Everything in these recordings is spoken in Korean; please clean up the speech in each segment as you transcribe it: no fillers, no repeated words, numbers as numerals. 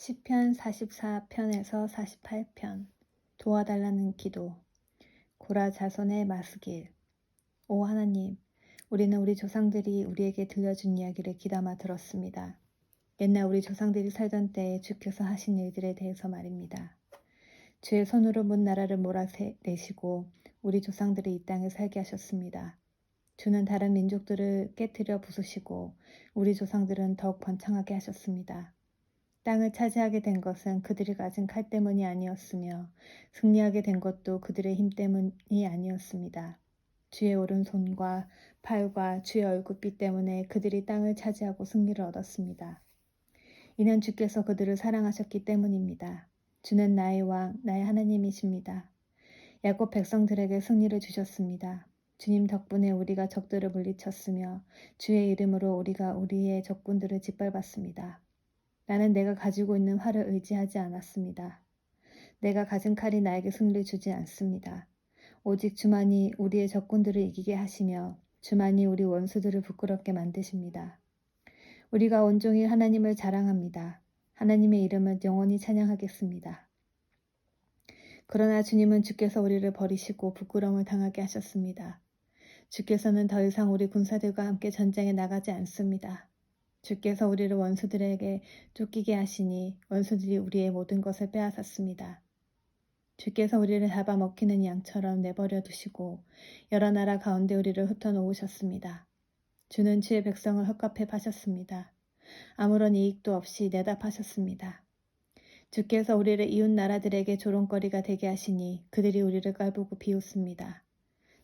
시편 44편에서 48편 도와달라는 기도. 고라 자손의 마스길. 오 하나님, 우리는 우리 조상들이 우리에게 들려준 이야기를 귀담아 들었습니다. 옛날 우리 조상들이 살던 때에 주께서 하신 일들에 대해서 말입니다. 주의 손으로 문 나라를 몰아내시고 우리 조상들을 이 땅에 살게 하셨습니다. 주는 다른 민족들을 깨뜨려 부수시고 우리 조상들은 더욱 번창하게 하셨습니다. 땅을 차지하게 된 것은 그들이 가진 칼 때문이 아니었으며 승리하게 된 것도 그들의 힘 때문이 아니었습니다. 주의 오른손과 팔과 주의 얼굴빛 때문에 그들이 땅을 차지하고 승리를 얻었습니다. 이는 주께서 그들을 사랑하셨기 때문입니다. 주는 나의 왕, 나의 하나님이십니다. 야곱 백성들에게 승리를 주셨습니다. 주님 덕분에 우리가 적들을 물리쳤으며 주의 이름으로 우리가 우리의 적군들을 짓밟았습니다. 나는 내가 가지고 있는 활을 의지하지 않았습니다. 내가 가진 칼이 나에게 승리를 주지 않습니다. 오직 주만이 우리의 적군들을 이기게 하시며 주만이 우리 원수들을 부끄럽게 만드십니다. 우리가 온종일 하나님을 자랑합니다. 하나님의 이름을 영원히 찬양하겠습니다. 그러나 주님은 주께서 우리를 버리시고 부끄러움을 당하게 하셨습니다. 주께서는 더 이상 우리 군사들과 함께 전쟁에 나가지 않습니다. 주께서 우리를 원수들에게 쫓기게 하시니 원수들이 우리의 모든 것을 빼앗았습니다. 주께서 우리를 잡아먹히는 양처럼 내버려 두시고 여러 나라 가운데 우리를 흩어놓으셨습니다. 주는 주의 백성을 헛값에 파셨습니다. 아무런 이익도 없이 내다 파셨습니다. 주께서 우리를 이웃 나라들에게 조롱거리가 되게 하시니 그들이 우리를 깔보고 비웃습니다.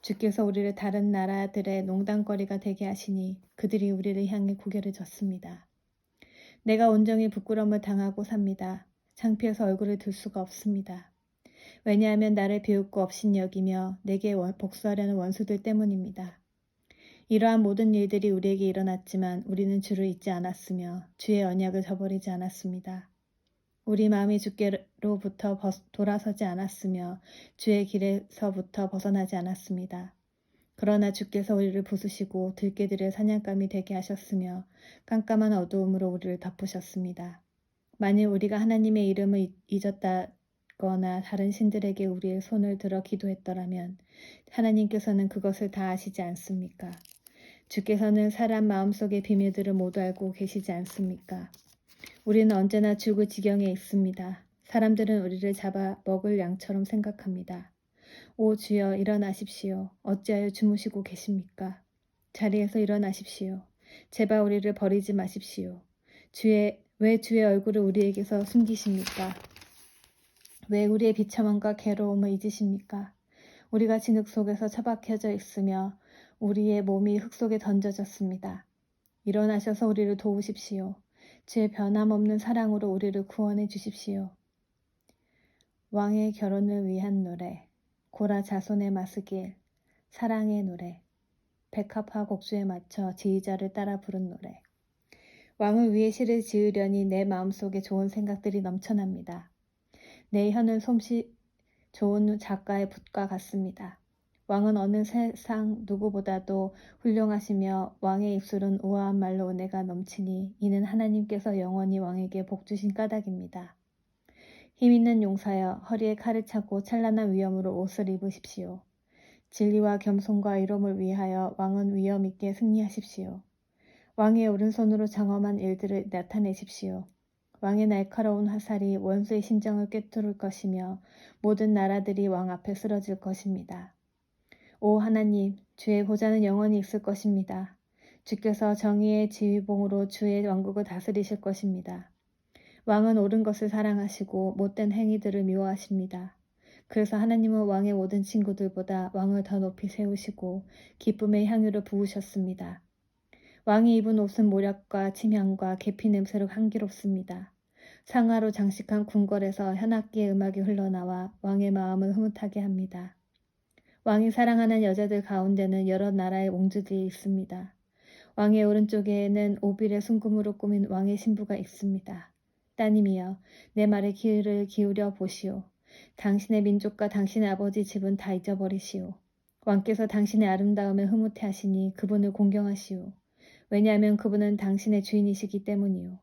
주께서 우리를 다른 나라들의 농담거리가 되게 하시니 그들이 우리를 향해 고개를 젓습니다. 내가 온종일 부끄러움을 당하고 삽니다. 창피해서 얼굴을 들 수가 없습니다. 왜냐하면 나를 비웃고 업신 여기며 내게 복수하려는 원수들 때문입니다. 이러한 모든 일들이 우리에게 일어났지만 우리는 주를 잊지 않았으며 주의 언약을 저버리지 않았습니다. 우리 마음이 주께로부터 돌아서지 않았으며 주의 길에서부터 벗어나지 않았습니다. 그러나 주께서 우리를 부수시고 들깨들의 사냥감이 되게 하셨으며 깜깜한 어두움으로 우리를 덮으셨습니다. 만일 우리가 하나님의 이름을 잊었다거나 다른 신들에게 우리의 손을 들어 기도했더라면 하나님께서는 그것을 다 아시지 않습니까? 주께서는 사람 마음속의 비밀들을 모두 알고 계시지 않습니까? 우리는 언제나 죽을 지경에 있습니다. 사람들은 우리를 잡아 먹을 양처럼 생각합니다. 오 주여 일어나십시오. 어찌하여 주무시고 계십니까? 자리에서 일어나십시오. 제발 우리를 버리지 마십시오. 왜 주의 얼굴을 우리에게서 숨기십니까? 왜 우리의 비참함과 괴로움을 잊으십니까? 우리가 진흙 속에서 처박혀져 있으며 우리의 몸이 흙 속에 던져졌습니다. 일어나셔서 우리를 도우십시오. 주의 변함없는 사랑으로 우리를 구원해 주십시오. 왕의 결혼을 위한 노래. 고라 자손의 마스길. 사랑의 노래. 백합화 곡수에 맞춰 지휘자를 따라 부른 노래. 왕을 위해 시를 지으려니 내 마음속에 좋은 생각들이 넘쳐납니다. 내 혀는 솜씨 좋은 작가의 붓과 같습니다. 왕은 어느 세상 누구보다도 훌륭하시며 왕의 입술은 우아한 말로 은혜가 넘치니 이는 하나님께서 영원히 왕에게 복 주신 까닭입니다. 힘있는 용사여 허리에 칼을 차고 찬란한 위엄으로 옷을 입으십시오. 진리와 겸손과 이롬을 위하여 왕은 위엄 있게 승리하십시오. 왕의 오른손으로 장엄한 일들을 나타내십시오. 왕의 날카로운 화살이 원수의 심장을 꿰뚫을 것이며 모든 나라들이 왕 앞에 쓰러질 것입니다. 오 하나님, 주의 보좌는 영원히 있을 것입니다. 주께서 정의의 지휘봉으로 주의 왕국을 다스리실 것입니다. 왕은 옳은 것을 사랑하시고 못된 행위들을 미워하십니다. 그래서 하나님은 왕의 모든 친구들보다 왕을 더 높이 세우시고 기쁨의 향유를 부으셨습니다. 왕이 입은 옷은 모략과 침향과 계피 냄새로 향기롭습니다. 상아로 장식한 궁궐에서 현악기의 음악이 흘러나와 왕의 마음을 흐뭇하게 합니다. 왕이 사랑하는 여자들 가운데는 여러 나라의 왕주들이 있습니다. 왕의 오른쪽에는 오빌의 순금으로 꾸민 왕의 신부가 있습니다. 따님이여, 내 말에 귀를 기울여 보시오. 당신의 민족과 당신의 아버지 집은 다 잊어버리시오. 왕께서 당신의 아름다움에 흐뭇해 하시니 그분을 공경하시오. 왜냐하면 그분은 당신의 주인이시기 때문이오.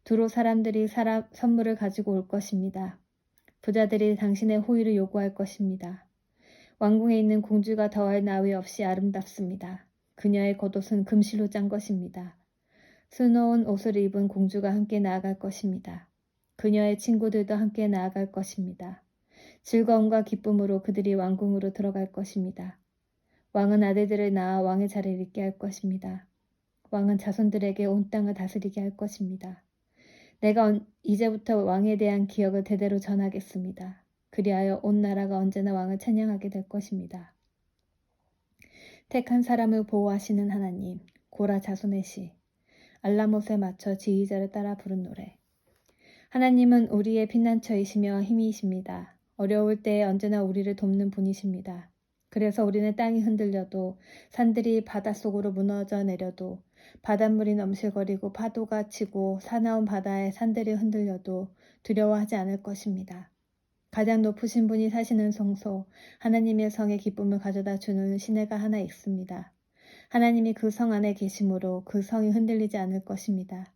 두로 사람들이 선물을 가지고 올 것입니다. 부자들이 당신의 호의를 요구할 것입니다. 왕궁에 있는 공주가 더할 나위 없이 아름답습니다. 그녀의 겉옷은 금실로 짠 것입니다. 수놓은 옷을 입은 공주가 함께 나아갈 것입니다. 그녀의 친구들도 함께 나아갈 것입니다. 즐거움과 기쁨으로 그들이 왕궁으로 들어갈 것입니다. 왕은 아들들을 낳아 왕의 자리를 잇게 할 것입니다. 왕은 자손들에게 온 땅을 다스리게 할 것입니다. 내가 이제부터 왕에 대한 기억을 대대로 전하겠습니다. 그리하여 온 나라가 언제나 왕을 찬양하게 될 것입니다. 택한 사람을 보호하시는 하나님, 고라 자손의 시, 알라못에 맞춰 지휘자를 따라 부른 노래. 하나님은 우리의 피난처이시며 힘이십니다. 어려울 때에 언제나 우리를 돕는 분이십니다. 그래서 우리는 땅이 흔들려도, 산들이 바닷속으로 무너져 내려도, 바닷물이 넘실거리고 파도가 치고 사나운 바다에 산들이 흔들려도 두려워하지 않을 것입니다. 가장 높으신 분이 사시는 성소, 하나님의 성에 기쁨을 가져다 주는 시내가 하나 있습니다. 하나님이 그 성 안에 계심으로 그 성이 흔들리지 않을 것입니다.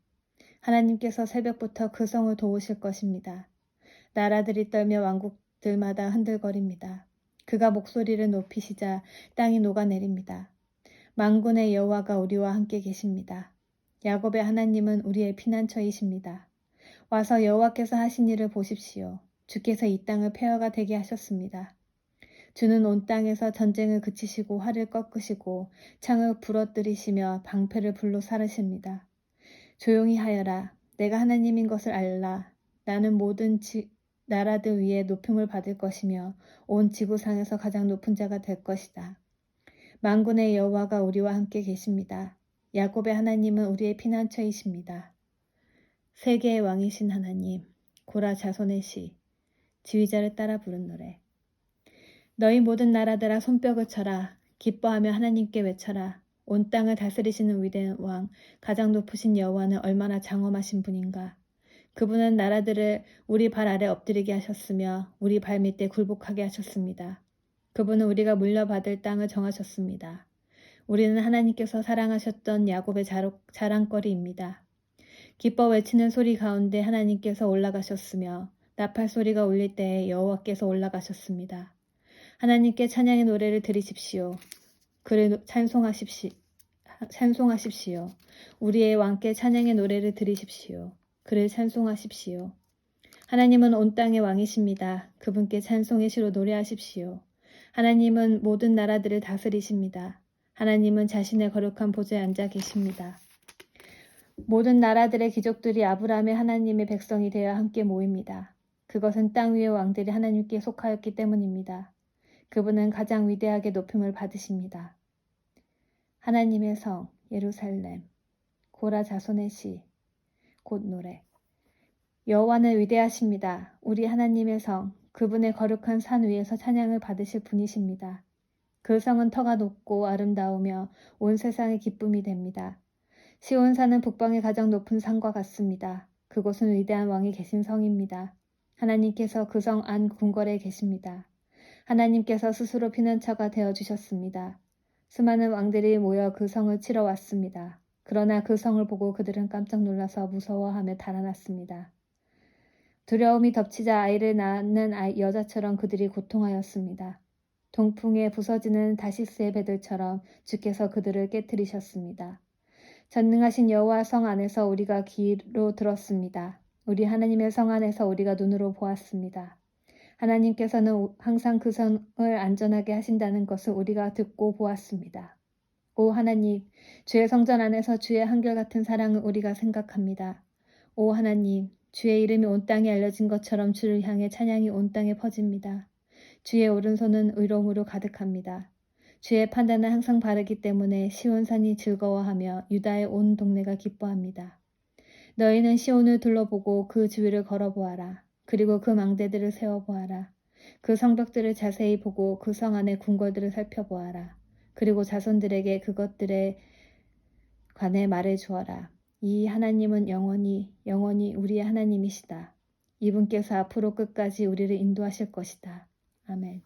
하나님께서 새벽부터 그 성을 도우실 것입니다. 나라들이 떨며 왕국들마다 흔들거립니다. 그가 목소리를 높이시자 땅이 녹아내립니다. 만군의 여호와가 우리와 함께 계십니다. 야곱의 하나님은 우리의 피난처이십니다. 와서 여호와께서 하신 일을 보십시오. 주께서 이 땅을 폐허가 되게 하셨습니다. 주는 온 땅에서 전쟁을 그치시고 활을 꺾으시고 창을 부러뜨리시며 방패를 불로 사르십니다. 조용히 하여라. 내가 하나님인 것을 알라. 나는 모든 나라들 위에 높임을 받을 것이며 온 지구상에서 가장 높은 자가 될 것이다. 만군의 여호와가 우리와 함께 계십니다. 야곱의 하나님은 우리의 피난처이십니다. 세계의 왕이신 하나님, 고라 자손의 시, 지휘자를 따라 부른 노래. 너희 모든 나라들아 손뼉을 쳐라. 기뻐하며 하나님께 외쳐라. 온 땅을 다스리시는 위대한 왕, 가장 높으신 여호와는 얼마나 장엄하신 분인가. 그분은 나라들을 우리 발 아래 엎드리게 하셨으며 우리 발 밑에 굴복하게 하셨습니다. 그분은 우리가 물려받을 땅을 정하셨습니다. 우리는 하나님께서 사랑하셨던 야곱의 자랑거리입니다. 기뻐 외치는 소리 가운데 하나님께서 올라가셨으며 나팔 소리가 울릴 때에 여호와께서 올라가셨습니다. 하나님께 찬양의 노래를 드리십시오. 그를 찬송하십시오. 우리의 왕께 찬양의 노래를 드리십시오. 그를 찬송하십시오. 하나님은 온 땅의 왕이십니다. 그분께 찬송의 시로 노래하십시오. 하나님은 모든 나라들을 다스리십니다. 하나님은 자신의 거룩한 보좌에 앉아 계십니다. 모든 나라들의 귀족들이 아브라함의 하나님의 백성이 되어 함께 모입니다. 그것은 땅 위의 왕들이 하나님께 속하였기 때문입니다. 그분은 가장 위대하게 높임을 받으십니다. 하나님의 성 예루살렘, 고라 자손의 시, 곧 노래. 여호와는 위대하십니다. 우리 하나님의 성, 그분의 거룩한 산 위에서 찬양을 받으실 분이십니다. 그 성은 터가 높고 아름다우며 온 세상의 기쁨이 됩니다. 시온산은 북방의 가장 높은 산과 같습니다. 그곳은 위대한 왕이 계신 성입니다. 하나님께서 그 성 안 궁궐에 계십니다. 하나님께서 스스로 피난처가 되어주셨습니다. 수많은 왕들이 모여 그 성을 치러 왔습니다. 그러나 그 성을 보고 그들은 깜짝 놀라서 무서워하며 달아났습니다. 두려움이 덮치자 아이를 낳는 여자처럼 그들이 고통하였습니다. 동풍에 부서지는 다시스의 배들처럼 주께서 그들을 깨뜨리셨습니다. 전능하신 여호와 성 안에서 우리가 귀로 들었습니다. 우리 하나님의 성 안에서 우리가 눈으로 보았습니다. 하나님께서는 항상 그 성을 안전하게 하신다는 것을 우리가 듣고 보았습니다. 오 하나님, 주의 성전 안에서 주의 한결같은 사랑을 우리가 생각합니다. 오 하나님, 주의 이름이 온 땅에 알려진 것처럼 주를 향해 찬양이 온 땅에 퍼집니다. 주의 오른손은 의로움으로 가득합니다. 주의 판단은 항상 바르기 때문에 시온산이 즐거워하며 유다의 온 동네가 기뻐합니다. 너희는 시온을 둘러보고 그 주위를 걸어보아라. 그리고 그 망대들을 세워보아라. 그 성벽들을 자세히 보고 그 성 안의 궁궐들을 살펴보아라. 그리고 자손들에게 그것들에 관해 말해주어라. 이 하나님은 영원히 우리의 하나님이시다. 이분께서 앞으로 끝까지 우리를 인도하실 것이다. 아멘.